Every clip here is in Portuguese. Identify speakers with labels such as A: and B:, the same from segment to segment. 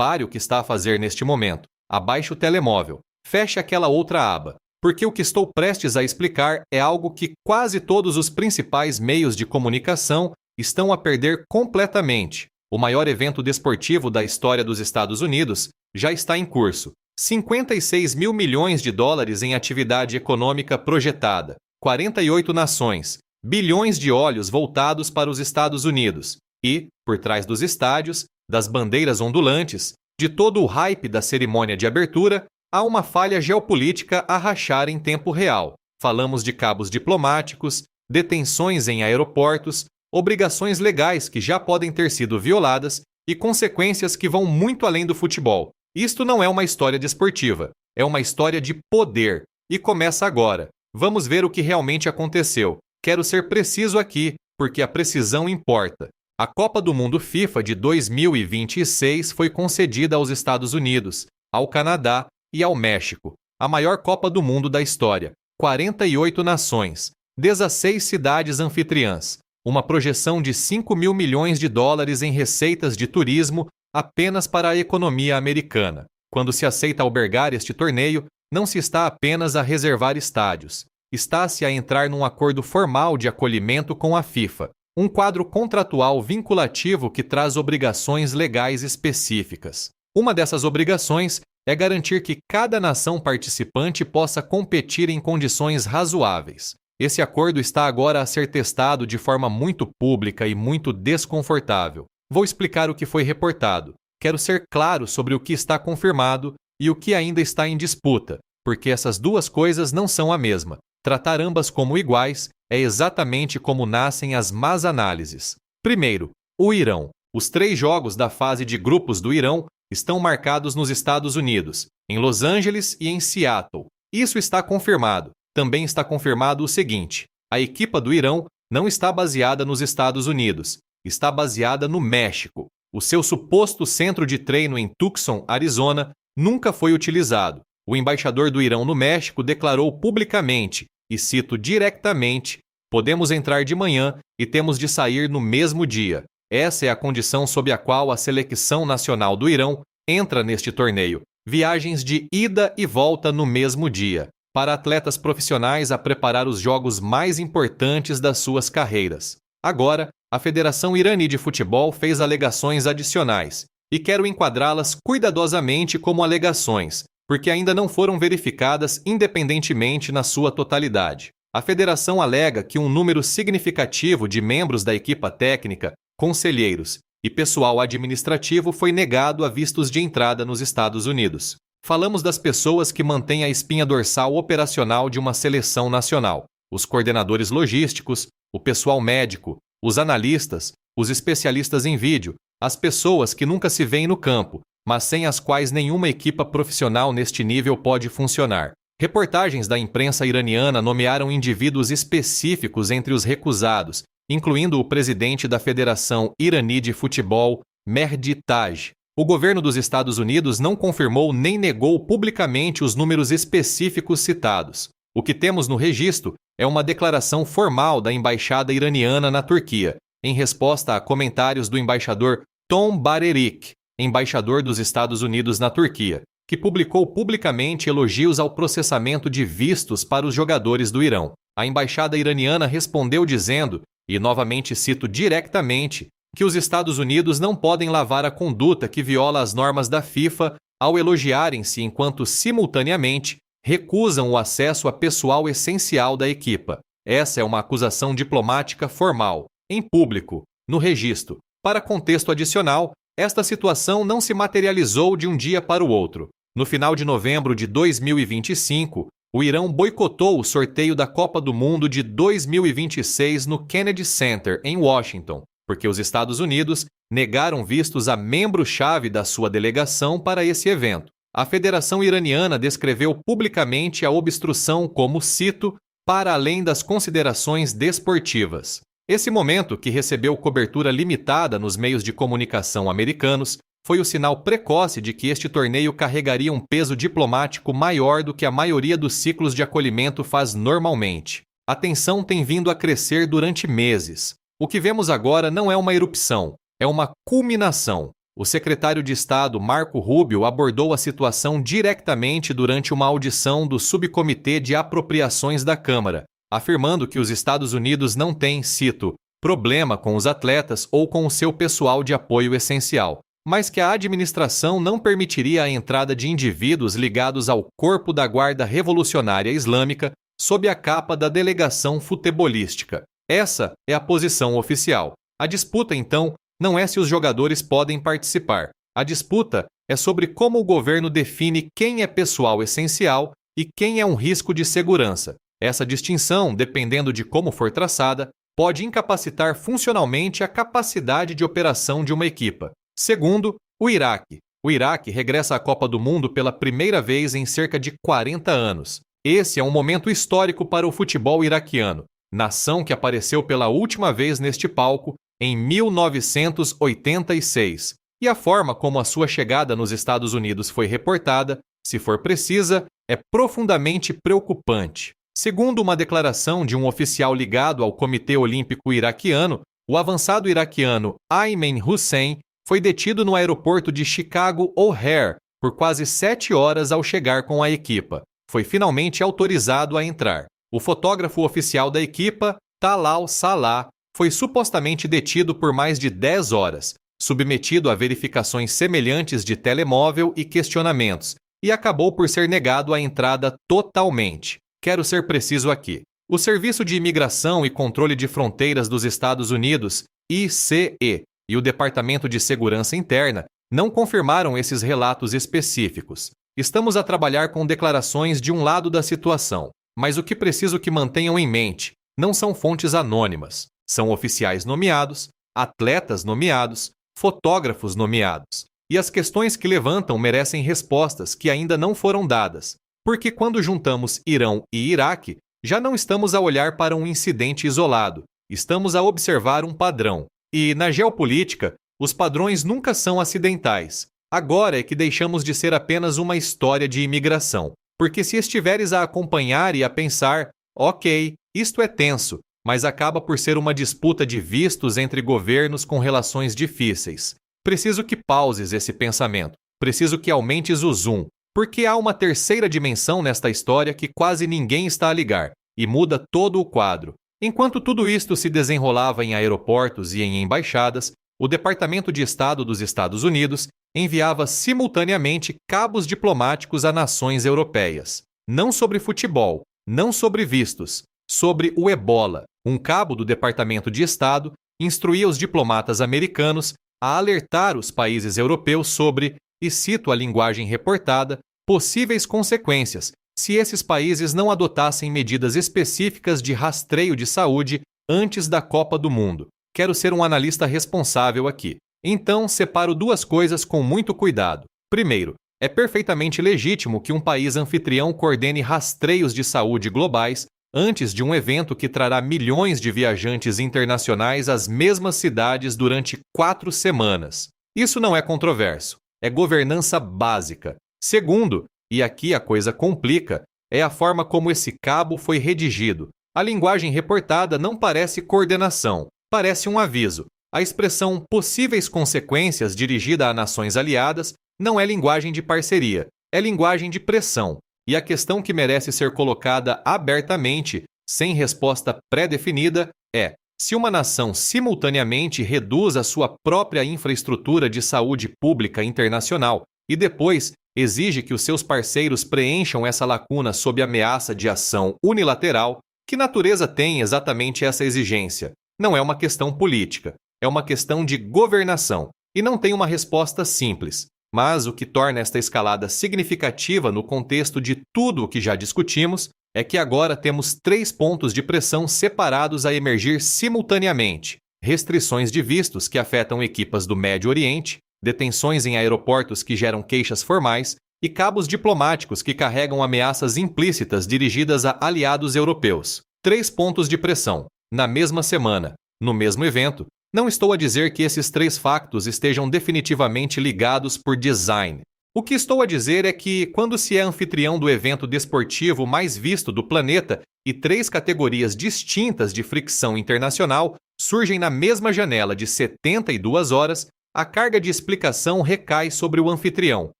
A: pare o que está a fazer neste momento. Abaixe o telemóvel. Feche aquela outra aba. Porque o que estou prestes a explicar é algo que quase todos os principais meios de comunicação estão a perder completamente. O maior evento desportivo da história dos Estados Unidos já está em curso. 56 mil milhões de dólares em atividade econômica projetada. 48 nações. Bilhões de olhos voltados para os Estados Unidos. E, por trás dos estádios, das bandeiras ondulantes, de todo o hype da cerimônia de abertura, há uma falha geopolítica a rachar em tempo real. Falamos de cabos diplomáticos, detenções em aeroportos, obrigações legais que já podem ter sido violadas e consequências que vão muito além do futebol. Isto não é uma história desportiva, é uma história de poder. E começa agora. Vamos ver o que realmente aconteceu. Quero ser preciso aqui, porque a precisão importa. A Copa do Mundo FIFA de 2026 foi concedida aos Estados Unidos, ao Canadá e ao México, a maior Copa do Mundo da história. 48 nações, 16 cidades anfitriãs, uma projeção de 5 mil milhões de dólares em receitas de turismo apenas para a economia americana. Quando se aceita albergar este torneio, não se está apenas a reservar estádios, está-se a entrar num acordo formal de acolhimento com a FIFA, um quadro contratual vinculativo que traz obrigações legais específicas. Uma dessas obrigações é garantir que cada nação participante possa competir em condições razoáveis. Esse acordo está agora a ser testado de forma muito pública e muito desconfortável. Vou explicar o que foi reportado. Quero ser claro sobre o que está confirmado e o que ainda está em disputa, porque essas duas coisas não são a mesma. Tratar ambas como iguais é exatamente como nascem as más análises. Primeiro, o Irão. Os 3 jogos da fase de grupos do Irão estão marcados nos Estados Unidos, em Los Angeles e em Seattle. Isso está confirmado. Também está confirmado o seguinte: a equipa do Irão não está baseada nos Estados Unidos, está baseada no México. O seu suposto centro de treino em Tucson, Arizona, nunca foi utilizado. O embaixador do Irão no México declarou publicamente, e cito diretamente: podemos entrar de manhã e temos de sair no mesmo dia. Essa é a condição sob a qual a seleção nacional do Irão entra neste torneio. Viagens de ida e volta no mesmo dia, para atletas profissionais a preparar os jogos mais importantes das suas carreiras. Agora, a Federação Irani de Futebol fez alegações adicionais, e quero enquadrá-las cuidadosamente como alegações, porque ainda não foram verificadas independentemente na sua totalidade. A federação alega que um número significativo de membros da equipa técnica, conselheiros e pessoal administrativo foi negado a vistos de entrada nos Estados Unidos. Falamos das pessoas que mantêm a espinha dorsal operacional de uma seleção nacional, os coordenadores logísticos, o pessoal médico, os analistas, os especialistas em vídeo, as pessoas que nunca se veem no campo, mas sem as quais nenhuma equipa profissional neste nível pode funcionar. Reportagens da imprensa iraniana nomearam indivíduos específicos entre os recusados, incluindo o presidente da Federação Irani de Futebol, Mehdi Taj. O governo dos Estados Unidos não confirmou nem negou publicamente os números específicos citados. O que temos no registro é uma declaração formal da embaixada iraniana na Turquia, em resposta a comentários do embaixador Tom Barerik, embaixador dos Estados Unidos na Turquia, que publicou publicamente elogios ao processamento de vistos para os jogadores do Irão. A embaixada iraniana respondeu dizendo, e novamente cito diretamente, que os Estados Unidos não podem lavar a conduta que viola as normas da FIFA ao elogiarem-se enquanto, simultaneamente, recusam o acesso a pessoal essencial da equipa. Essa é uma acusação diplomática formal, em público, no registro. Para contexto adicional, esta situação não se materializou de um dia para o outro. No final de novembro de 2025, o Irão boicotou o sorteio da Copa do Mundo de 2026 no Kennedy Center, em Washington, porque os Estados Unidos negaram vistos a membro-chave da sua delegação para esse evento. A Federação Iraniana descreveu publicamente a obstrução como, cito, para além das considerações desportivas. Esse momento, que recebeu cobertura limitada nos meios de comunicação americanos, foi o sinal precoce de que este torneio carregaria um peso diplomático maior do que a maioria dos ciclos de acolhimento faz normalmente. A tensão tem vindo a crescer durante meses. O que vemos agora não é uma erupção, é uma culminação. O secretário de Estado Marco Rubio abordou a situação diretamente durante uma audição do Subcomitê de Apropriações da Câmara, afirmando que os Estados Unidos não têm, cito, problema com os atletas ou com o seu pessoal de apoio essencial, mas que a administração não permitiria a entrada de indivíduos ligados ao corpo da Guarda Revolucionária Islâmica sob a capa da delegação futebolística. Essa é a posição oficial. A disputa, então, não é se os jogadores podem participar. A disputa é sobre como o governo define quem é pessoal essencial e quem é um risco de segurança. Essa distinção, dependendo de como for traçada, pode incapacitar funcionalmente a capacidade de operação de uma equipa. Segundo, o Iraque. O Iraque regressa à Copa do Mundo pela primeira vez em cerca de 40 anos. Esse é um momento histórico para o futebol iraquiano, nação que apareceu pela última vez neste palco em 1986. E a forma como a sua chegada nos Estados Unidos foi reportada, se for precisa, é profundamente preocupante. Segundo uma declaração de um oficial ligado ao Comitê Olímpico Iraquiano, o avançado iraquiano Ayman Hussein foi detido no aeroporto de Chicago O'Hare por quase 7 horas ao chegar com a equipa. Foi finalmente autorizado a entrar. O fotógrafo oficial da equipa, Talal Salah, foi supostamente detido por mais de 10 horas, submetido a verificações semelhantes de telemóvel e questionamentos, e acabou por ser negado a entrada totalmente. Quero ser preciso aqui. O Serviço de Imigração e Controle de Fronteiras dos Estados Unidos, ICE, e o Departamento de Segurança Interna não confirmaram esses relatos específicos. Estamos a trabalhar com declarações de um lado da situação, mas o que preciso que mantenham em mente não são fontes anônimas. São oficiais nomeados, atletas nomeados, fotógrafos nomeados. E as questões que levantam merecem respostas que ainda não foram dadas, porque quando juntamos Irão e Iraque, já não estamos a olhar para um incidente isolado, estamos a observar um padrão. E, na geopolítica, os padrões nunca são acidentais. Agora é que deixamos de ser apenas uma história de imigração. Porque se estiveres a acompanhar e a pensar, ok, isto é tenso, mas acaba por ser uma disputa de vistos entre governos com relações difíceis. Preciso que pauses esse pensamento. Preciso que aumentes o zoom, porque há uma terceira dimensão nesta história que quase ninguém está a ligar, e muda todo o quadro. Enquanto tudo isto se desenrolava em aeroportos e em embaixadas, o Departamento de Estado dos Estados Unidos enviava simultaneamente cabos diplomáticos a nações europeias. Não sobre futebol, não sobre vistos, sobre o ebola. Um cabo do Departamento de Estado instruía os diplomatas americanos a alertar os países europeus sobre, e cito a linguagem reportada, possíveis consequências se esses países não adotassem medidas específicas de rastreio de saúde antes da Copa do Mundo. Quero ser um analista responsável aqui. Então, separo duas coisas com muito cuidado. Primeiro, é perfeitamente legítimo que um país anfitrião coordene rastreios de saúde globais antes de um evento que trará milhões de viajantes internacionais às mesmas cidades durante 4 semanas. Isso não é controverso. É governança básica. Segundo, e aqui a coisa complica, é a forma como esse cabo foi redigido. A linguagem reportada não parece coordenação, parece um aviso. A expressão possíveis consequências dirigida a nações aliadas não é linguagem de parceria, é linguagem de pressão. E a questão que merece ser colocada abertamente, sem resposta pré-definida, é: se uma nação simultaneamente reduz a sua própria infraestrutura de saúde pública internacional e depois exige que os seus parceiros preencham essa lacuna sob ameaça de ação unilateral, que natureza tem exatamente essa exigência? Não é uma questão política, é uma questão de governação, e não tem uma resposta simples. Mas o que torna esta escalada significativa no contexto de tudo o que já discutimos é que agora temos 3 pontos de pressão separados a emergir simultaneamente: restrições de vistos que afetam equipas do Médio Oriente, detenções em aeroportos que geram queixas formais e cabos diplomáticos que carregam ameaças implícitas dirigidas a aliados europeus. 3 pontos de pressão, na mesma semana, no mesmo evento. Não estou a dizer que esses 3 factos estejam definitivamente ligados por design. O que estou a dizer é que, quando se é anfitrião do evento desportivo mais visto do planeta e 3 categorias distintas de fricção internacional surgem na mesma janela de 72 horas, A carga de explicação recai sobre o anfitrião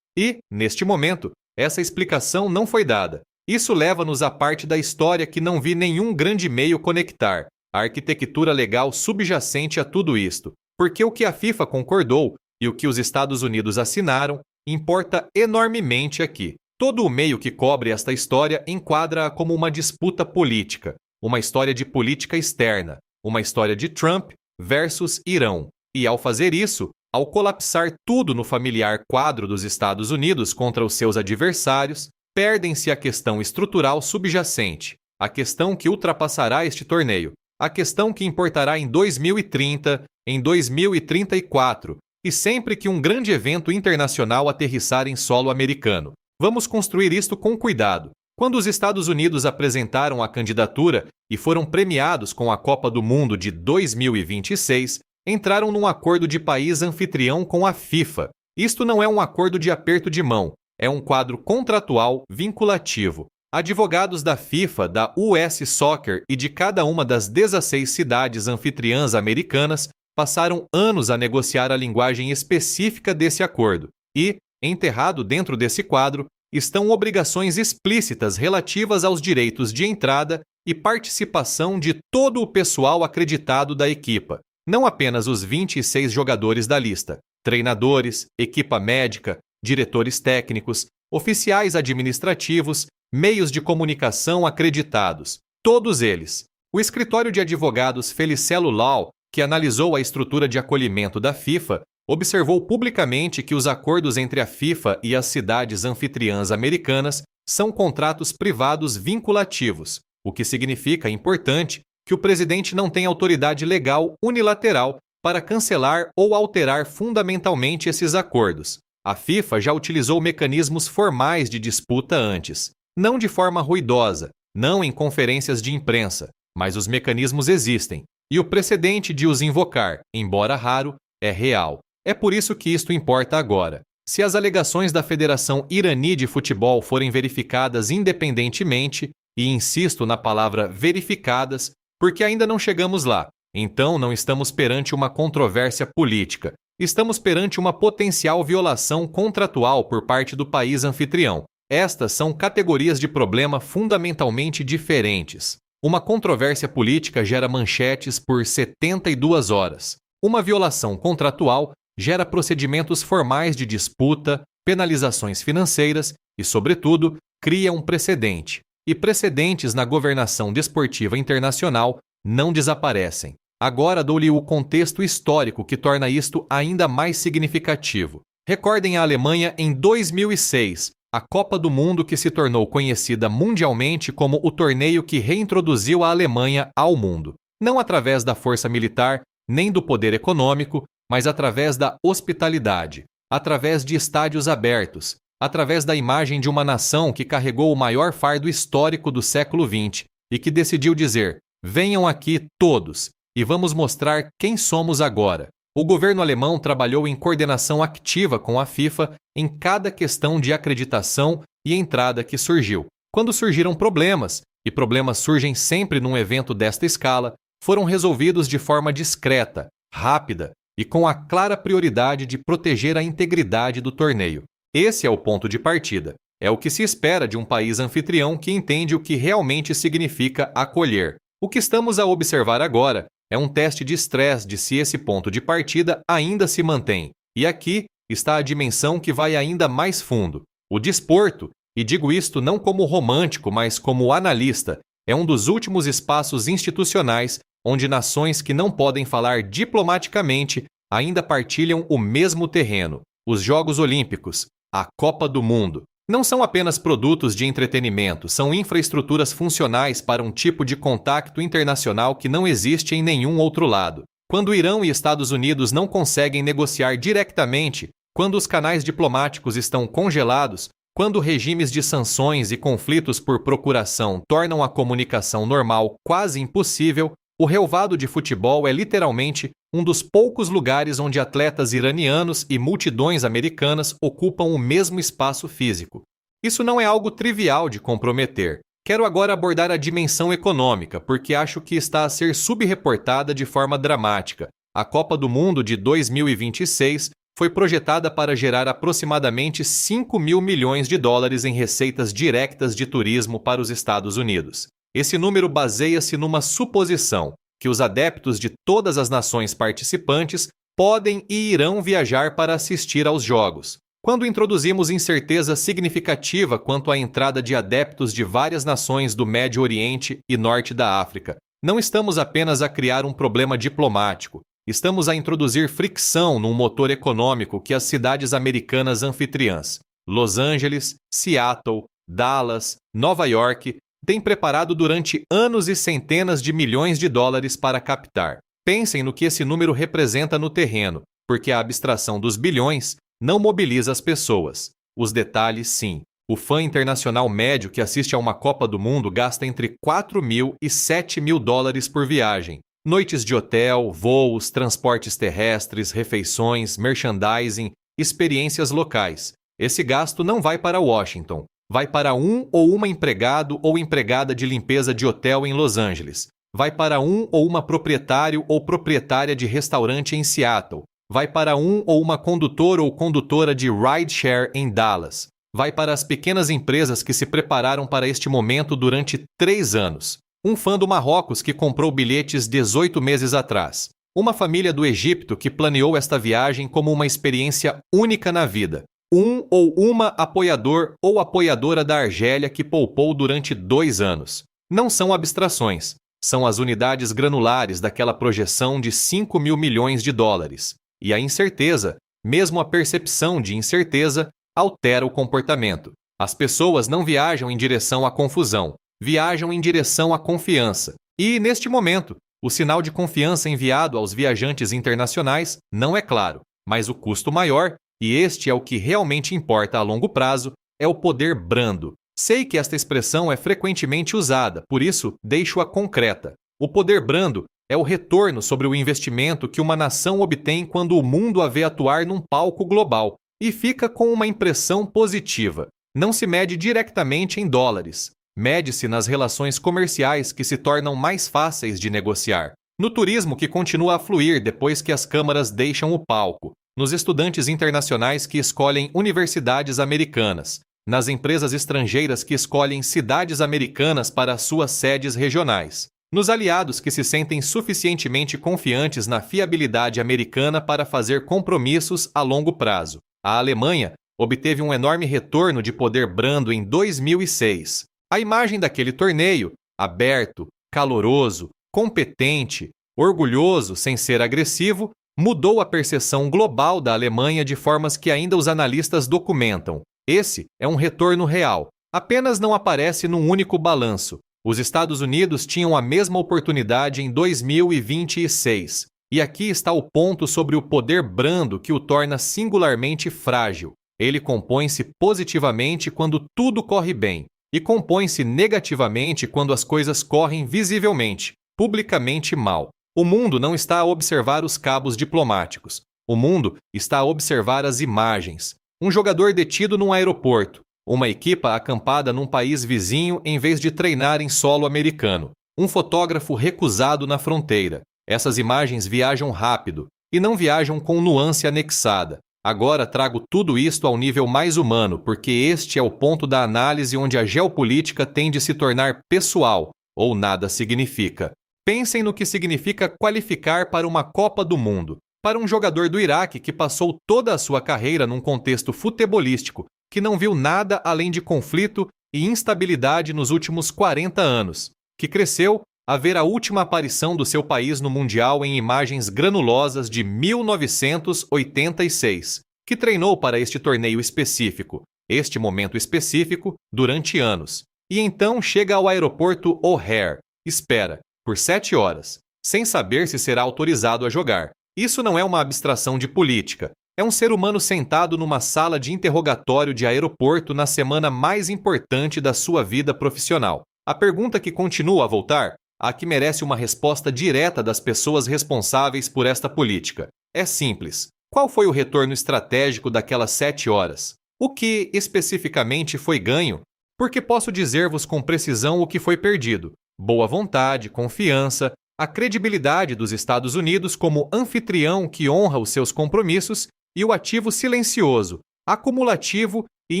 A: e, neste momento, essa explicação não foi dada. Isso leva-nos à parte da história que não vi nenhum grande meio conectar, a arquitetura legal subjacente a tudo isto, porque o que a FIFA concordou e o que os Estados Unidos assinaram importa enormemente aqui. Todo o meio que cobre esta história enquadra-a como uma disputa política, uma história de política externa, uma história de Trump versus Irão. E ao fazer isso, ao colapsar tudo no familiar quadro dos Estados Unidos contra os seus adversários, perdem-se a questão estrutural subjacente, a questão que ultrapassará este torneio, a questão que importará em 2030, em 2034, e sempre que um grande evento internacional aterrissar em solo americano. Vamos construir isto com cuidado. Quando os Estados Unidos apresentaram a candidatura e foram premiados com a Copa do Mundo de 2026, entraram num acordo de país anfitrião com a FIFA. Isto não é um acordo de aperto de mão, é um quadro contratual vinculativo. Advogados da FIFA, da US Soccer e de cada uma das 16 cidades anfitriãs americanas passaram anos a negociar a linguagem específica desse acordo e, enterrado dentro desse quadro, estão obrigações explícitas relativas aos direitos de entrada e participação de todo o pessoal acreditado da equipa, não apenas os 26 jogadores da lista, treinadores, equipa médica, diretores técnicos, oficiais administrativos, meios de comunicação acreditados, todos eles. O escritório de advogados Felicelo Law, que analisou a estrutura de acolhimento da FIFA, observou publicamente que os acordos entre a FIFA e as cidades anfitriãs americanas são contratos privados vinculativos, o que significa, importante, que o presidente não tem autoridade legal unilateral para cancelar ou alterar fundamentalmente esses acordos. A FIFA já utilizou mecanismos formais de disputa antes, não de forma ruidosa, não em conferências de imprensa, mas os mecanismos existem, e o precedente de os invocar, embora raro, é real. É por isso que isto importa agora. Se as alegações da Federação Irani de Futebol forem verificadas independentemente, e insisto na palavra verificadas, porque ainda não chegamos lá, então não estamos perante uma controvérsia política, estamos perante uma potencial violação contratual por parte do país anfitrião. Estas são categorias de problema fundamentalmente diferentes. Uma controvérsia política gera manchetes por 72 horas. Uma violação contratual gera procedimentos formais de disputa, penalizações financeiras e, sobretudo, cria um precedente. E precedentes na governação desportiva internacional não desaparecem. Agora dou-lhe o contexto histórico que torna isto ainda mais significativo. Recordem a Alemanha em 2006, a Copa do Mundo que se tornou conhecida mundialmente como o torneio que reintroduziu a Alemanha ao mundo. Não através da força militar, nem do poder econômico, mas através da hospitalidade, através de estádios abertos, através da imagem de uma nação que carregou o maior fardo histórico do século XX e que decidiu dizer: venham aqui todos e vamos mostrar quem somos agora. O governo alemão trabalhou em coordenação ativa com a FIFA em cada questão de acreditação e entrada que surgiu. Quando surgiram problemas, e problemas surgem sempre num evento desta escala, foram resolvidos de forma discreta, rápida e com a clara prioridade de proteger a integridade do torneio. Esse é o ponto de partida. É o que se espera de um país anfitrião que entende o que realmente significa acolher. O que estamos a observar agora é um teste de estresse de se esse ponto de partida ainda se mantém. E aqui está a dimensão que vai ainda mais fundo. O desporto, e digo isto não como romântico, mas como analista, é um dos últimos espaços institucionais onde nações que não podem falar diplomaticamente ainda partilham o mesmo terreno. Os Jogos Olímpicos, a Copa do Mundo, não são apenas produtos de entretenimento, são infraestruturas funcionais para um tipo de contacto internacional que não existe em nenhum outro lado. Quando Irão e Estados Unidos não conseguem negociar diretamente, quando os canais diplomáticos estão congelados, quando regimes de sanções e conflitos por procuração tornam a comunicação normal quase impossível, o relvado de futebol é literalmente um dos poucos lugares onde atletas iranianos e multidões americanas ocupam o mesmo espaço físico. Isso não é algo trivial de comprometer. Quero agora abordar a dimensão econômica, porque acho que está a ser subreportada de forma dramática, A Copa do Mundo de 2026 foi projetada para gerar aproximadamente 5 mil milhões de dólares em receitas diretas de turismo para os Estados Unidos. Esse número baseia-se numa suposição que os adeptos de todas as nações participantes podem e irão viajar para assistir aos jogos. Quando introduzimos incerteza significativa quanto à entrada de adeptos de várias nações do Médio Oriente e Norte da África, não estamos apenas a criar um problema diplomático, estamos a introduzir fricção num motor econômico que as cidades americanas anfitriãs, Los Angeles, Seattle, Dallas, Nova York, têm preparado durante anos e centenas de milhões de dólares para captar. Pensem no que esse número representa no terreno, porque a abstração dos bilhões não mobiliza as pessoas. Os detalhes, sim. O fã internacional médio que assiste a uma Copa do Mundo gasta entre 4 mil e 7 mil dólares por viagem. Noites de hotel, voos, transportes terrestres, refeições, merchandising, experiências locais. Esse gasto não vai para Washington. Vai para um ou uma empregado ou empregada de limpeza de hotel em Los Angeles. Vai para um ou uma proprietário ou proprietária de restaurante em Seattle. Vai para um ou uma condutor ou condutora de rideshare em Dallas. Vai para as pequenas empresas que se prepararam para este momento durante 3 anos. Um fã do Marrocos que comprou bilhetes 18 meses atrás. Uma família do Egito que planeou esta viagem como uma experiência única na vida. Um ou uma apoiador ou apoiadora da Argélia que poupou durante 2 anos. Não são abstrações. São as unidades granulares daquela projeção de 5 mil milhões de dólares. E a incerteza, mesmo a percepção de incerteza, altera o comportamento. As pessoas não viajam em direção à confusão, viajam em direção à confiança. E, neste momento, o sinal de confiança enviado aos viajantes internacionais não é claro, mas o custo maior, e este é o que realmente importa a longo prazo, é o poder brando. Sei que esta expressão é frequentemente usada, por isso deixo-a concreta. O poder brando é o retorno sobre o investimento que uma nação obtém quando o mundo a vê atuar num palco global e fica com uma impressão positiva. Não se mede diretamente em dólares. Mede-se nas relações comerciais que se tornam mais fáceis de negociar. No turismo que continua a fluir depois que as câmaras deixam o palco. Nos estudantes internacionais que escolhem universidades americanas. Nas empresas estrangeiras que escolhem cidades americanas para suas sedes regionais. Nos aliados que se sentem suficientemente confiantes na fiabilidade americana para fazer compromissos a longo prazo. A Alemanha obteve um enorme retorno de poder brando em 2006. A imagem daquele torneio, aberto, caloroso, competente, orgulhoso sem ser agressivo, mudou a percepção global da Alemanha de formas que ainda os analistas documentam. Esse é um retorno real, apenas não aparece num único balanço. Os Estados Unidos tinham a mesma oportunidade em 2026. E aqui está o ponto sobre o poder brando que o torna singularmente frágil. Ele compõe-se positivamente quando tudo corre bem, e compõe-se negativamente quando as coisas correm visivelmente, publicamente mal. O mundo não está a observar os cabos diplomáticos. O mundo está a observar as imagens. Um jogador detido num aeroporto. Uma equipa acampada num país vizinho em vez de treinar em solo americano. Um fotógrafo recusado na fronteira. Essas imagens viajam rápido e não viajam com nuance anexada. Agora trago tudo isto ao nível mais humano, porque este é o ponto da análise onde a geopolítica tende a se tornar pessoal, ou nada significa. Pensem no que significa qualificar para uma Copa do Mundo. Para um jogador do Iraque que passou toda a sua carreira num contexto futebolístico, que não viu nada além de conflito e instabilidade nos últimos 40 anos, que cresceu a ver a última aparição do seu país no Mundial em imagens granulosas de 1986, que treinou para este torneio específico, este momento específico, durante anos, e então chega ao aeroporto O'Hare, espera, por 7 horas, sem saber se será autorizado a jogar. Isso não é uma abstração de política. É um ser humano sentado numa sala de interrogatório de aeroporto na semana mais importante da sua vida profissional. A pergunta que continua a voltar, a que merece uma resposta direta das pessoas responsáveis por esta política, é simples. Qual foi o retorno estratégico daquelas 7 horas? O que, especificamente, foi ganho? Porque posso dizer-vos com precisão o que foi perdido. Boa vontade, confiança, a credibilidade dos Estados Unidos como anfitrião que honra os seus compromissos e o ativo silencioso, acumulativo e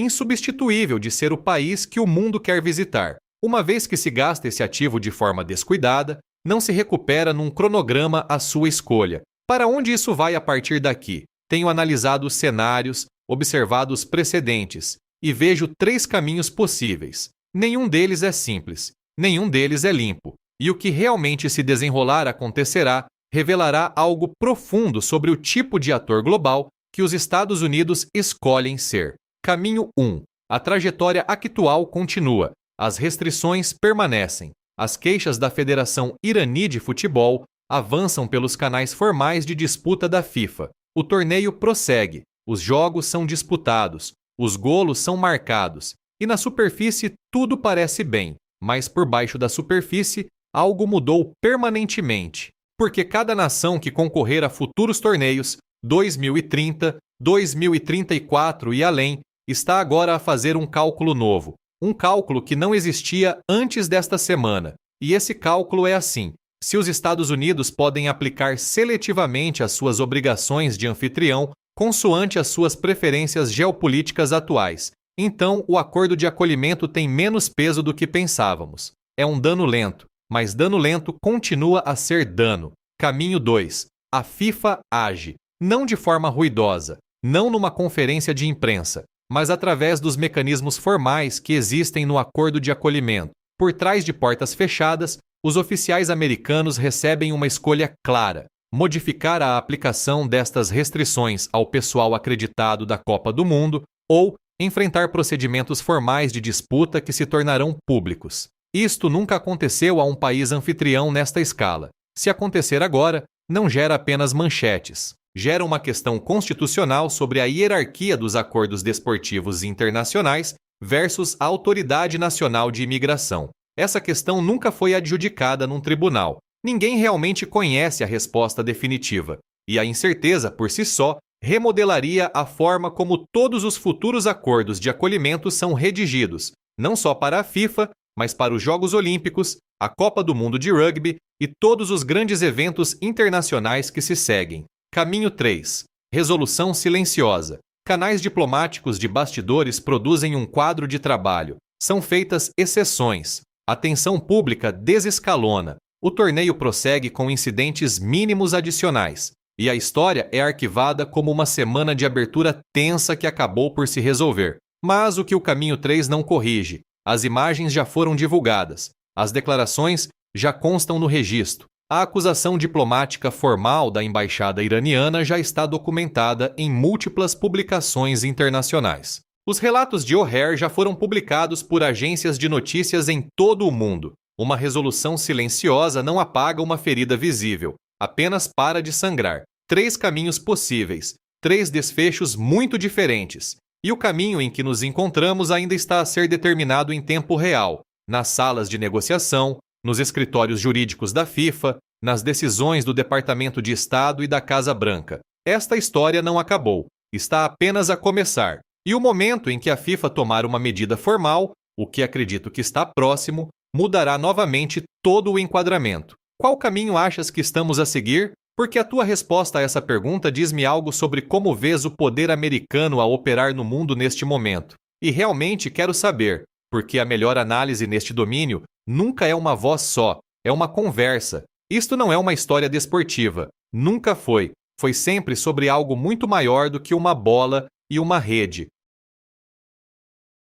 A: insubstituível de ser o país que o mundo quer visitar. Uma vez que se gasta esse ativo de forma descuidada, não se recupera num cronograma à sua escolha. Para onde isso vai a partir daqui? Tenho analisado os cenários, observado os precedentes e vejo 3 caminhos possíveis. Nenhum deles é simples, nenhum deles é limpo. E o que realmente se desenrolar acontecerá revelará algo profundo sobre o tipo de ator global que os Estados Unidos escolhem ser. Caminho 1. A trajetória atual continua. As restrições permanecem. As queixas da Federação Irani de Futebol avançam pelos canais formais de disputa da FIFA. O torneio prossegue. Os jogos são disputados. Os golos são marcados. E na superfície tudo parece bem. Mas por baixo da superfície, algo mudou permanentemente. Porque cada nação que concorrer a futuros torneios, 2030, 2034 e além, está agora a fazer um cálculo novo. Um cálculo que não existia antes desta semana. E esse cálculo é assim: se os Estados Unidos podem aplicar seletivamente as suas obrigações de anfitrião consoante as suas preferências geopolíticas atuais, então o acordo de acolhimento tem menos peso do que pensávamos. É um dano lento, mas dano lento continua a ser dano. Caminho 2. A FIFA age, não de forma ruidosa, não numa conferência de imprensa, mas através dos mecanismos formais que existem no acordo de acolhimento. Por trás de portas fechadas, os oficiais americanos recebem uma escolha clara: modificar a aplicação destas restrições ao pessoal acreditado da Copa do Mundo ou enfrentar procedimentos formais de disputa que se tornarão públicos. Isto nunca aconteceu a um país anfitrião nesta escala. Se acontecer agora, não gera apenas manchetes. Gera uma questão constitucional sobre a hierarquia dos acordos desportivos internacionais versus a Autoridade Nacional de Imigração. Essa questão nunca foi adjudicada num tribunal. Ninguém realmente conhece a resposta definitiva. E a incerteza, por si só, remodelaria a forma como todos os futuros acordos de acolhimento são redigidos, não só para a FIFA, mas para os Jogos Olímpicos, a Copa do Mundo de Rugby e todos os grandes eventos internacionais que se seguem. Caminho 3. Resolução silenciosa. Canais diplomáticos de bastidores produzem um quadro de trabalho. São feitas exceções. A atenção pública desescalona. O torneio prossegue com incidentes mínimos adicionais. E a história é arquivada como uma semana de abertura tensa que acabou por se resolver. Mas o que o Caminho 3 não corrige. As imagens já foram divulgadas. As declarações já constam no registro. A acusação diplomática formal da embaixada iraniana já está documentada em múltiplas publicações internacionais. Os relatos de O'Hare já foram publicados por agências de notícias em todo o mundo. Uma resolução silenciosa não apaga uma ferida visível, apenas para de sangrar. 3 caminhos possíveis, 3 desfechos muito diferentes. E o caminho em que nos encontramos ainda está a ser determinado em tempo real, nas salas de negociação, nos escritórios jurídicos da FIFA, nas decisões do Departamento de Estado e da Casa Branca. Esta história não acabou, está apenas a começar. E o momento em que a FIFA tomar uma medida formal, o que acredito que está próximo, mudará novamente todo o enquadramento. Qual caminho achas que estamos a seguir? Porque a tua resposta a essa pergunta diz-me algo sobre como vês o poder americano a operar no mundo neste momento. E realmente quero saber, porque a melhor análise neste domínio nunca é uma voz só, é uma conversa. Isto não é uma história desportiva. Nunca foi. Foi sempre sobre algo muito maior do que uma bola e uma rede,